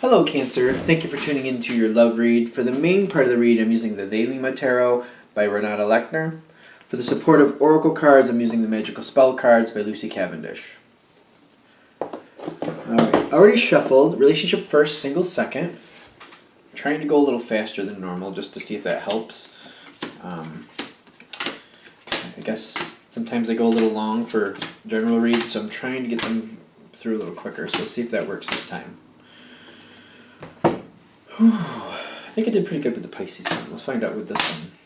Hello, Cancer. Thank you for tuning into your love read. For the main part of the read, I'm using the They Lima Tarot by Renata Lechner. For the supportive oracle cards, I'm using the Magical Spell cards by Lucy Cavendish. Alright, already shuffled. Relationship first, single second. I'm trying to go a little faster than normal just to see if that helps. I guess sometimes I go a little long for general reads, so I'm trying to get them through a little quicker. So let's see if that works this time. I think I did pretty good with the Pisces one. Let's find out with this one.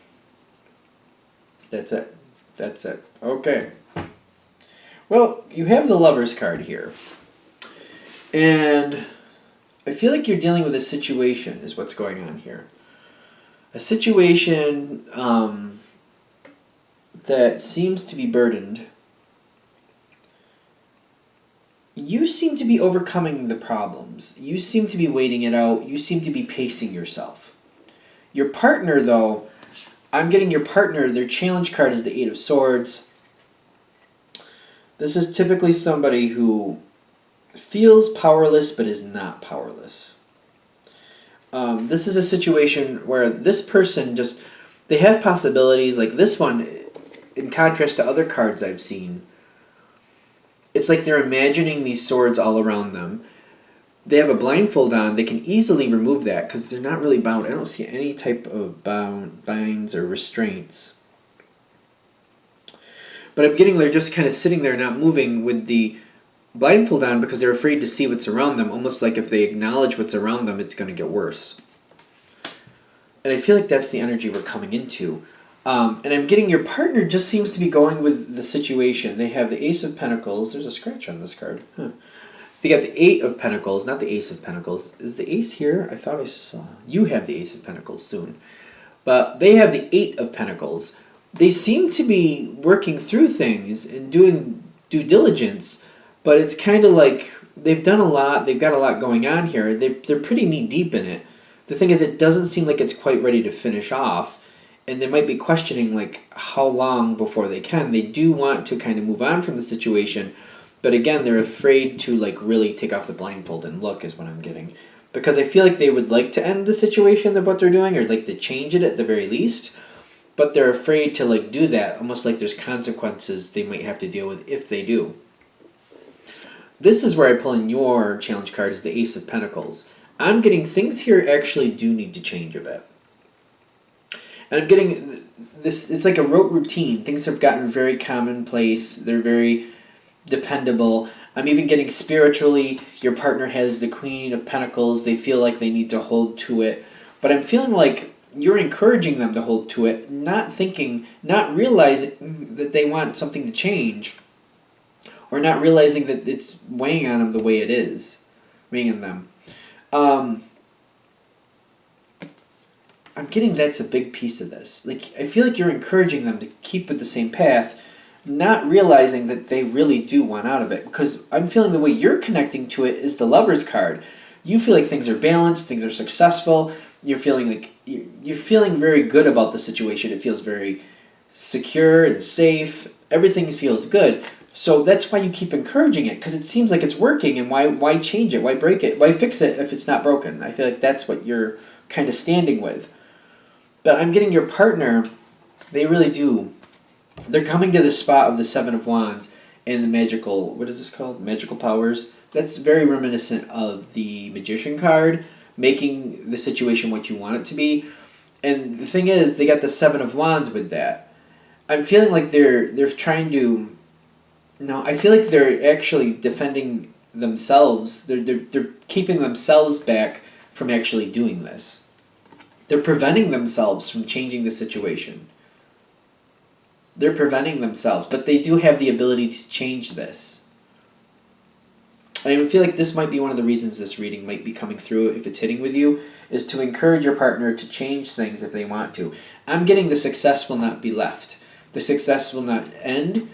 That's it. That's it. Okay. Well, you have the Lover's card here. And I feel like you're dealing with a situation is what's going on here. A situation that seems to be burdened. You seem to be overcoming the problems. You seem to be waiting it out. You seem to be pacing yourself. Your partner, though, I'm getting your partner, their challenge card is the Eight of Swords. This is typically somebody who feels powerless but is not powerless. This is a situation where this person just, they have possibilities. Like this one, in contrast to other cards I've seen, it's like they're imagining these swords all around them. They have a blindfold on. They can easily remove that because they're not really bound. I don't see any type of binds or restraints. But I'm getting they're just kind of sitting there not moving with the blindfold on because they're afraid to see what's around them. Almost like if they acknowledge what's around them, it's going to get worse. And I feel like that's the energy we're coming into. And I'm getting your partner just seems to be going with the situation. They have the Ace of Pentacles. There's a scratch on this card. Huh. They got the Eight of Pentacles, not the Ace of Pentacles. Is the Ace here? I thought I saw. You have the Ace of Pentacles soon. But they have the Eight of Pentacles. They seem to be working through things and doing due diligence, but it's kind of like they've done a lot. They've got a lot going on here. They're pretty knee-deep in it. The thing is, it doesn't seem like it's quite ready to finish off. And they might be questioning, like, how long before they can. They do want to kind of move on from the situation. But again, they're afraid to, like, really take off the blindfold and look is what I'm getting. Because I feel like they would like to end the situation of what they're doing or like to change it at the very least. But they're afraid to, like, do that. Almost like there's consequences they might have to deal with if they do. This is where I pull in your challenge card is the Ace of Pentacles. I'm getting things here actually do need to change a bit. And I'm getting this, it's like a rote routine. Things have gotten very commonplace. They're very dependable. I'm even getting spiritually, your partner has the Queen of Pentacles. They feel like they need to hold to it. But I'm feeling like you're encouraging them to hold to it, not thinking, not realizing that they want something to change. Or not realizing that it's weighing on them the way it is. Weighing on them. I'm getting that's a big piece of this. Like I feel like you're encouraging them to keep with the same path, not realizing that they really do want out of it. Because I'm feeling the way you're connecting to it is the Lover's card. You feel like things are balanced, things are successful. You're feeling like you're feeling very good about the situation. It feels very secure and safe. Everything feels good. So that's why you keep encouraging it because it seems like it's working. And why change it? Why break it? Why fix it if it's not broken? I feel like that's what you're kind of standing with. But I'm getting your partner, they really do. They're coming to the spot of the Seven of Wands and the magical, what is this called? Magical powers. That's very reminiscent of the Magician card, making the situation what you want it to be. And the thing is, they got the Seven of Wands with that. I'm feeling like they're trying to, no, I feel like they're actually defending themselves. They're keeping themselves back from actually doing this. They're preventing themselves from changing the situation. They're preventing themselves, but they do have the ability to change this. I feel like this might be one of the reasons this reading might be coming through, if it's hitting with you, is to encourage your partner to change things if they want to. I'm getting the success will not be left. The success will not end,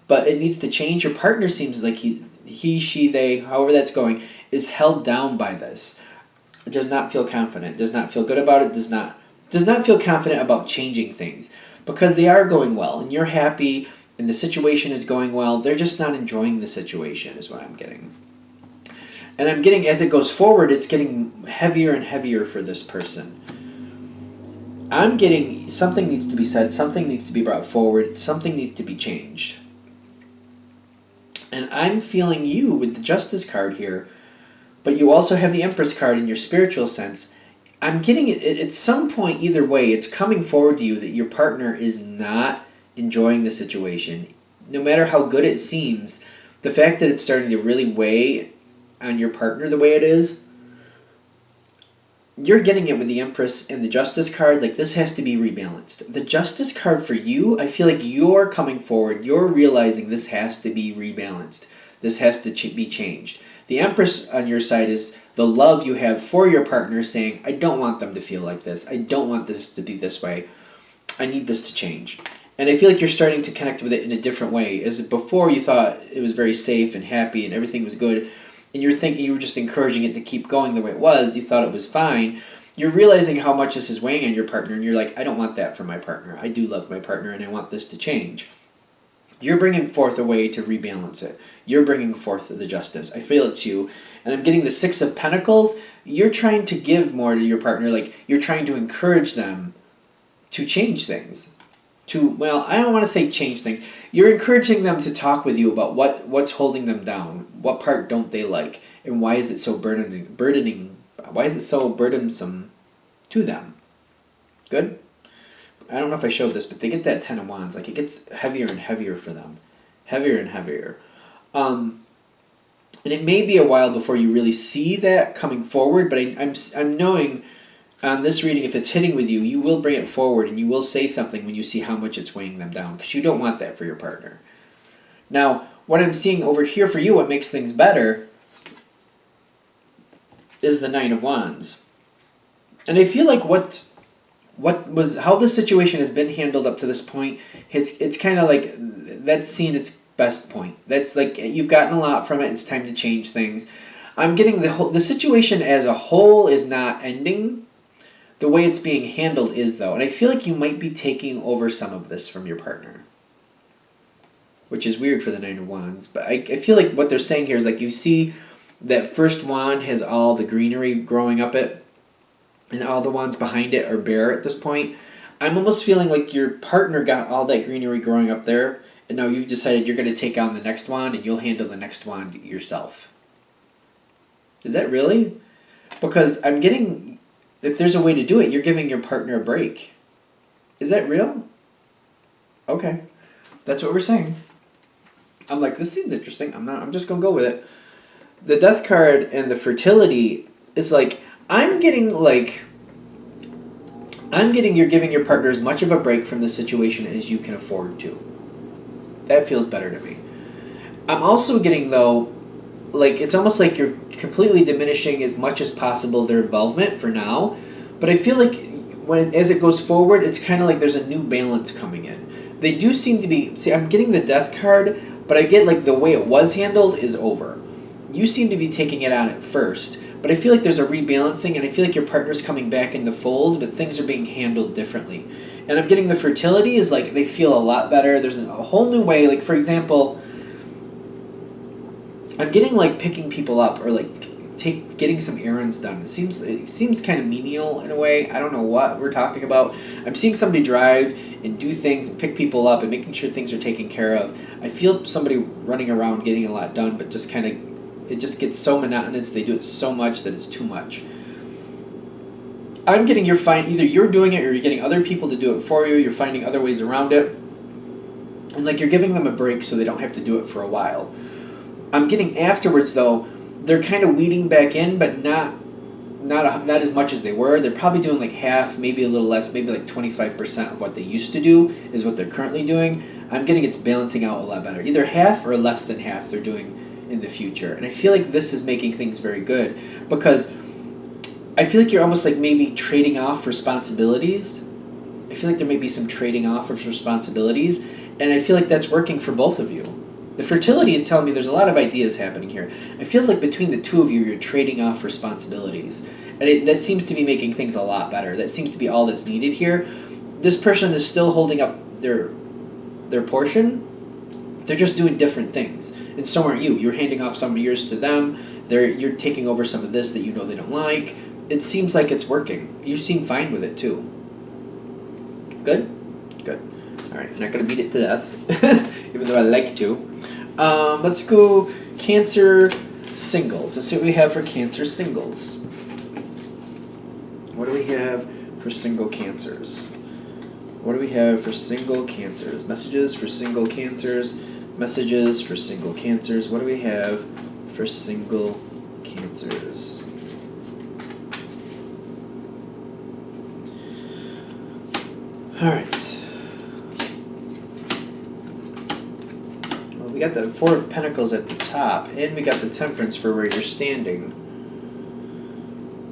but it needs to change. Your partner seems like he, she, they, however that's going, is held down by this. Does not feel confident, does not feel good about it, does not feel confident about changing things because they are going well and you're happy and the situation is going well. They're just not enjoying the situation is what I'm getting. And I'm getting, as it goes forward, it's getting heavier and heavier for this person. I'm getting something needs to be said, something needs to be brought forward, something needs to be changed. And I'm feeling you with the Justice card here, but you also have the Empress card in your spiritual sense. I'm getting it at some point, either way, it's coming forward to you that your partner is not enjoying the situation. No matter how good it seems, the fact that it's starting to really weigh on your partner the way it is, you're getting it with the Empress and the Justice card. Like, this has to be rebalanced. The Justice card for you, I feel like you're coming forward. You're realizing this has to be rebalanced. This has to be changed. The Empress on your side is the love you have for your partner, saying, I don't want them to feel like this. I don't want this to be this way. I need this to change. And I feel like you're starting to connect with it in a different way. As before, you thought it was very safe and happy and everything was good, and you're thinking you were just encouraging it to keep going the way it was. You thought it was fine. You're realizing how much this is weighing on your partner, and you're like, I don't want that for my partner. I do love my partner, and I want this to change. You're bringing forth a way to rebalance it. You're bringing forth the Justice. I feel it's you. And I'm getting the Six of Pentacles. You're trying to give more to your partner. Like, you're trying to encourage them to change things. Well, I don't want to say change things. You're encouraging them to talk with you about what's holding them down. What part don't they like? And why is it so burdening? Why is it so burdensome to them? Good? I don't know if I showed this, but they get that Ten of Wands. Like, it gets heavier and heavier for them. Heavier and heavier. And it may be a while before you really see that coming forward, but I'm knowing on this reading, if it's hitting with you, you will bring it forward and you will say something when you see how much it's weighing them down, because you don't want that for your partner. Now, what I'm seeing over here for you, what makes things better, is the Nine of Wands. And I feel like how this situation has been handled up to this point, it's kind of like that's seen its best point. That's like you've gotten a lot from it. It's time to change things. I'm getting the situation as a whole is not ending. The way it's being handled is, though, and I feel like you might be taking over some of this from your partner, which is weird for the Nine of Wands. But I feel like what they're saying here is, like, you see that first wand has all the greenery growing up it, and all the wands behind it are bare at this point. I'm almost feeling like your partner got all that greenery growing up there, and now you've decided you're going to take on the next wand, and you'll handle the next wand yourself. Is that really? Because I'm getting, if there's a way to do it, you're giving your partner a break. Is that real? Okay. That's what we're saying. I'm like, this seems interesting. I'm just going to go with it. The Death card and the fertility is like, I'm getting you're giving your partner as much of a break from the situation as you can afford to. That feels better to me. I'm also getting, though, like, it's almost like you're completely diminishing as much as possible their involvement for now. But I feel like as it goes forward, it's kind of like there's a new balance coming in. They do seem to be, see, I'm getting the Death card, but I get like the way it was handled is over. You seem to be taking it on at first, but I feel like there's a rebalancing, and I feel like your partner's coming back in the fold, but things are being handled differently. And I'm getting the fertility is like they feel a lot better. There's a whole new way. Like, for example, I'm getting like picking people up or like getting some errands done. It seems kind of menial in a way. I don't know what we're talking about. I'm seeing somebody drive and do things and pick people up and making sure things are taken care of. I feel somebody running around getting a lot done, but just kind of, it just gets so monotonous. They do it so much that it's too much. I'm getting either you're doing it or you're getting other people to do it for you. You're finding other ways around it. And like you're giving them a break so they don't have to do it for a while. I'm getting afterwards, though, they're kind of weeding back in, but not as much as they were. They're probably doing like half, maybe a little less, maybe like 25% of what they used to do is what they're currently doing. I'm getting it's balancing out a lot better. Either half or less than half they're doing in the future. And I feel like this is making things very good because I feel like you're almost like maybe trading off responsibilities. I feel like there may be some trading off of responsibilities, and I feel like that's working for both of you. The fertility is telling me there's a lot of ideas happening here. It feels like between the two of you, you're trading off responsibilities. And that seems to be making things a lot better. That seems to be all that's needed here. This person is still holding up their portion. They're just doing different things. And so aren't you. You're handing off some of yours to them. You're taking over some of this that you know they don't like. It seems like it's working. You seem fine with it too. Good? Good. Alright, I'm not going to beat it to death, even though I like to. Let's go Cancer singles. Let's see what we have for Cancer singles. What do we have for single Cancers? What do we have for single Cancers? Messages for single Cancers. Messages for single Cancers. What do we have for single Cancers? Alright. Well, we got the Four of Pentacles at the top, and we got the Temperance for where you're standing.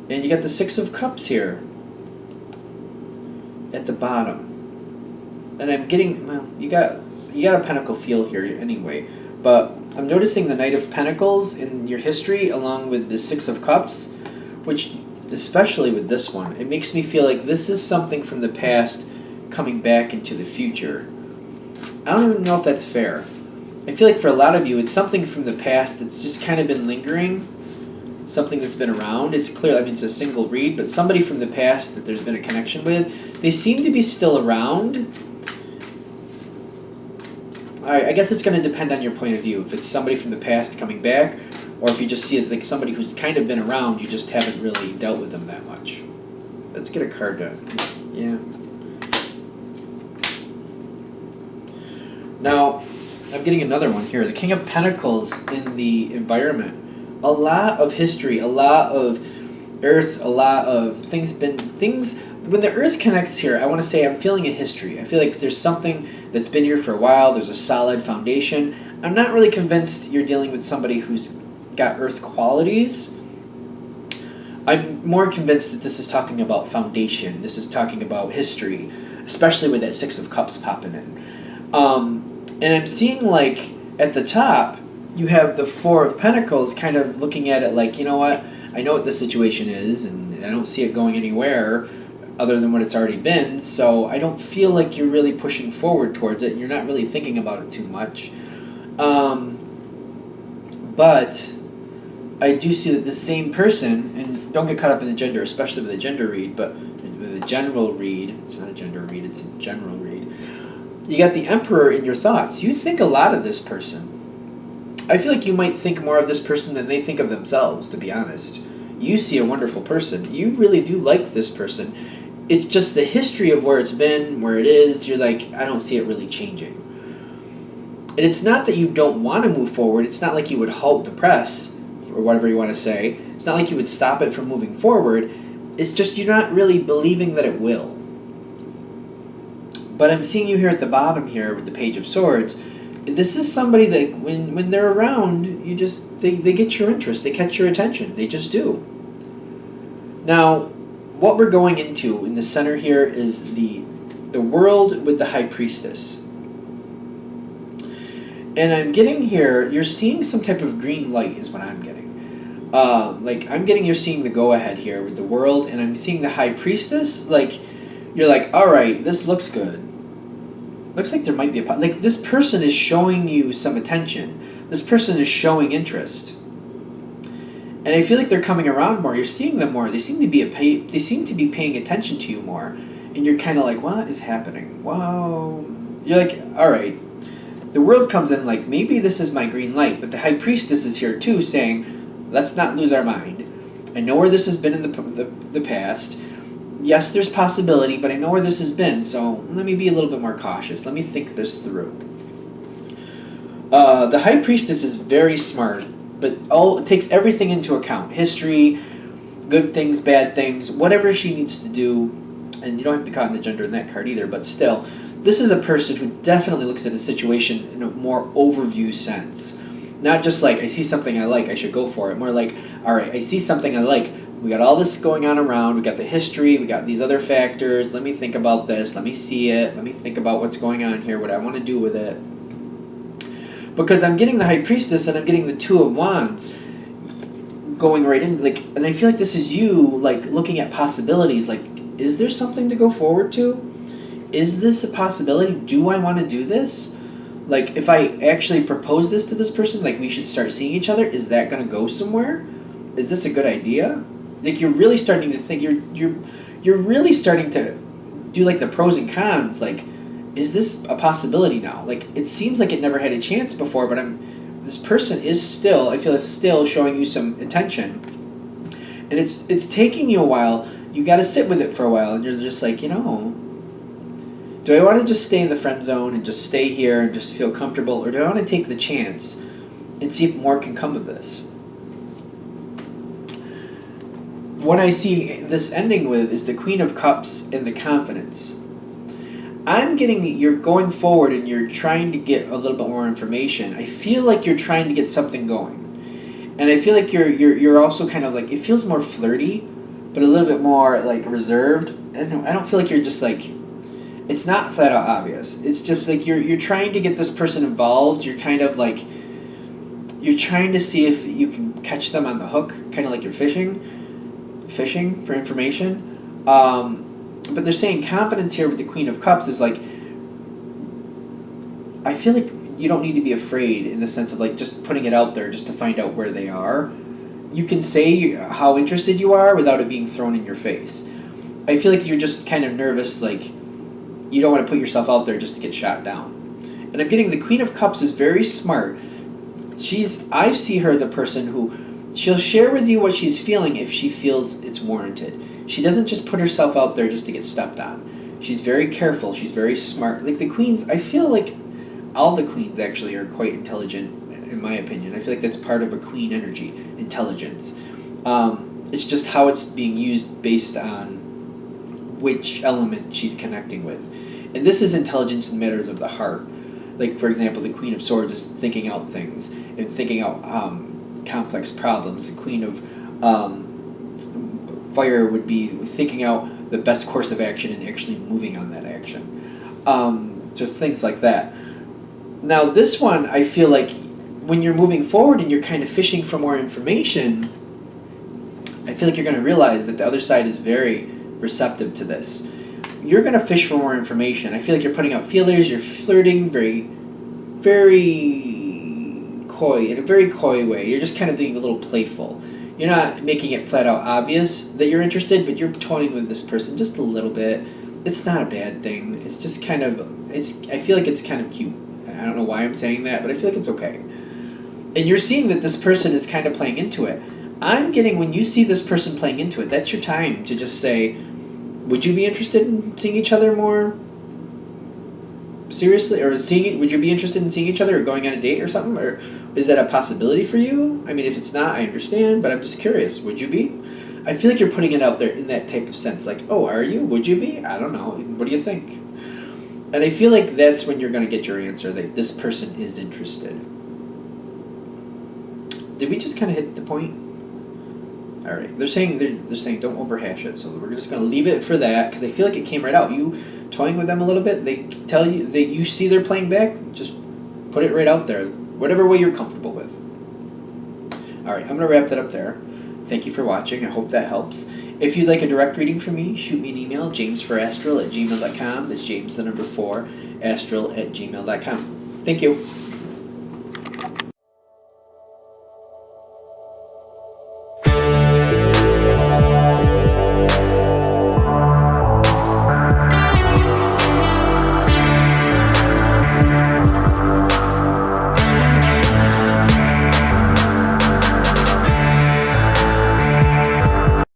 And you got the Six of Cups here at the bottom. And I'm getting, well, you got a Pentacle feel here anyway, but I'm noticing the Knight of Pentacles in your history along with the Six of Cups, which, especially with this one, it makes me feel like this is something from the past coming back into the future. I don't even know if that's fair. I feel like for a lot of you, it's something from the past that's just kind of been lingering, something that's been around. It's clear, I mean, it's a single read, but somebody from the past that there's been a connection with, they seem to be still around. Alright, I guess it's going to depend on your point of view. If it's somebody from the past coming back, or if you just see it like somebody who's kind of been around, you just haven't really dealt with them that much. Let's get a card done. Yeah. Now, I'm getting another one here. The King of Pentacles in the environment. A lot of history, a lot of earth, a lot of things. When the earth connects here, I want to say I'm feeling a history. I feel like there's something that's been here for a while. There's a solid foundation. I'm not really convinced you're dealing with somebody who's got earth qualities. I'm more convinced that this is talking about foundation. This is talking about history, especially with that Six of Cups popping in. And I'm seeing, like, at the top, you have the Four of Pentacles kind of looking at it like, you know what, I know what the situation is, and I don't see it going anywhere other than what it's already been, so I don't feel like you're really pushing forward towards it, and you're not really thinking about it too much. But I do see that the same person, and don't get caught up in the gender, especially with a gender read, but with a general read, it's not a gender read, it's a general read. You got the Emperor in your thoughts. You think a lot of this person. I feel like you might think more of this person than they think of themselves, to be honest. You see a wonderful person. You really do like this person. It's just the history of where it's been, where it is, you're like, I don't see it really changing. And it's not that you don't want to move forward. It's not like you would halt the press, or whatever you want to say. It's not like you would stop it from moving forward. It's just you're not really believing that it will. But I'm seeing you here at the bottom here with the Page of Swords. This is somebody that when they're around, you just they get your interest. They catch your attention. They just do. Now, what we're going into in the center here is the World with the High Priestess. And I'm getting here, you're seeing some type of green light is what I'm getting. You're seeing the go-ahead here with the World, and I'm seeing the High Priestess. Like, you're like, all right, this looks good. Looks like there might be like, this person is showing you some attention. This person is showing interest. And I feel like they're coming around more. You're seeing them more. They seem to be paying attention to you more. And you're kind of like, what is happening? Wow. You're like, all right. The World comes in like, maybe this is my green light. But the High Priestess is here too, saying, let's not lose our mind. I know where this has been in the past. Yes, there's possibility, but I know where this has been, so let me be a little bit more cautious. Let me think this through. The High Priestess is very smart, but it takes everything into account. History, good things, bad things, whatever she needs to do. And you don't have to be caught in the gender in that card either, but still, this is a person who definitely looks at a situation in a more overview sense. Not just like, I see something I like, I should go for it. More like, all right, I see something I like. We got all this going on around. We got the history. We got these other factors. Let me think about this. Let me see it. Let me think about what's going on here, what I want to do with it. Because I'm getting the High Priestess and I'm getting the Two of Wands going right in. Like, and I feel like this is you, like, looking at possibilities. Like, is there something to go forward to? Is this a possibility? Do I want to do this? Like, if I actually propose this to this person, like, we should start seeing each other, is that going to go somewhere? Is this a good idea? Like, you're really starting to think, you're really starting to do, like, the pros and cons. Like, is this a possibility now? Like, it seems like it never had a chance before, but this person is still, I feel, is still showing you some attention. And it's taking you a while. You got to sit with it for a while, and you're just like, do I want to just stay in the friend zone and just stay here and just feel comfortable, or do I want to take the chance and see if more can come of this? What I see this ending with is the Queen of Cups and the confidence. I'm getting, you're going forward and you're trying to get a little bit more information. I feel like you're trying to get something going. And I feel like you're also kind of like, it feels more flirty, but a little bit more like reserved. And I don't feel like you're just like, it's not flat out obvious. It's just like you're trying to get this person involved. You're kind of like, you're trying to see if you can catch them on the hook, kind of like you're fishing for information. But they're saying confidence here with the Queen of Cups is like, I feel like you don't need to be afraid in the sense of like just putting it out there just to find out where they are. You can say how interested you are without it being thrown in your face. I feel like you're just kind of nervous, like you don't want to put yourself out there just to get shot down. And I'm getting the Queen of Cups is very smart. I see her as a person who, she'll share with you what she's feeling if she feels it's warranted. She doesn't just put herself out there just to get stepped on. She's very careful. She's very smart. Like the queens, I feel like all the queens actually are quite intelligent, in my opinion. I feel like that's part of a queen energy, intelligence. It's just how it's being used based on which element she's connecting with. And this is intelligence in matters of the heart. Like, for example, the Queen of Swords is thinking out things and thinking out complex problems. The Queen of Fire would be thinking out the best course of action and actually moving on that action. Just things like that. Now, this one, I feel like when you're moving forward and you're kind of fishing for more information, I feel like you're going to realize that the other side is very receptive to this. You're going to fish for more information. I feel like you're putting out feelers, you're flirting very, very coy, in a very coy way. You're just kind of being a little playful. You're not making it flat out obvious that you're interested, but you're toying with this person just a little bit. It's not a bad thing. It's just kind of, I feel like it's kind of cute. I don't know why I'm saying that, but I feel like it's okay. And you're seeing that this person is kind of playing into it. I'm getting, when you see this person playing into it, that's your time to just say, would you be interested in seeing each other more seriously? Or would you be interested in seeing each other or going on a date or something? Or is that a possibility for you? I mean, if it's not, I understand, but I'm just curious. Would you be? I feel like you're putting it out there in that type of sense. Like, oh, are you? Would you be? I don't know. What do you think? And I feel like that's when you're going to get your answer, that this person is interested. Did we just kind of hit the point? All right. They're saying don't overhash it, so we're just going to leave it for that because I feel like it came right out. You toying with them a little bit, they tell you that you see they're playing back, just put it right out there, whatever way you're comfortable with. All right, I'm going to wrap that up there. Thank you for watching. I hope that helps. If you'd like a direct reading from me, shoot me an email, jamesforastral@gmail.com. That's James, the number 4, astral@gmail.com. Thank you.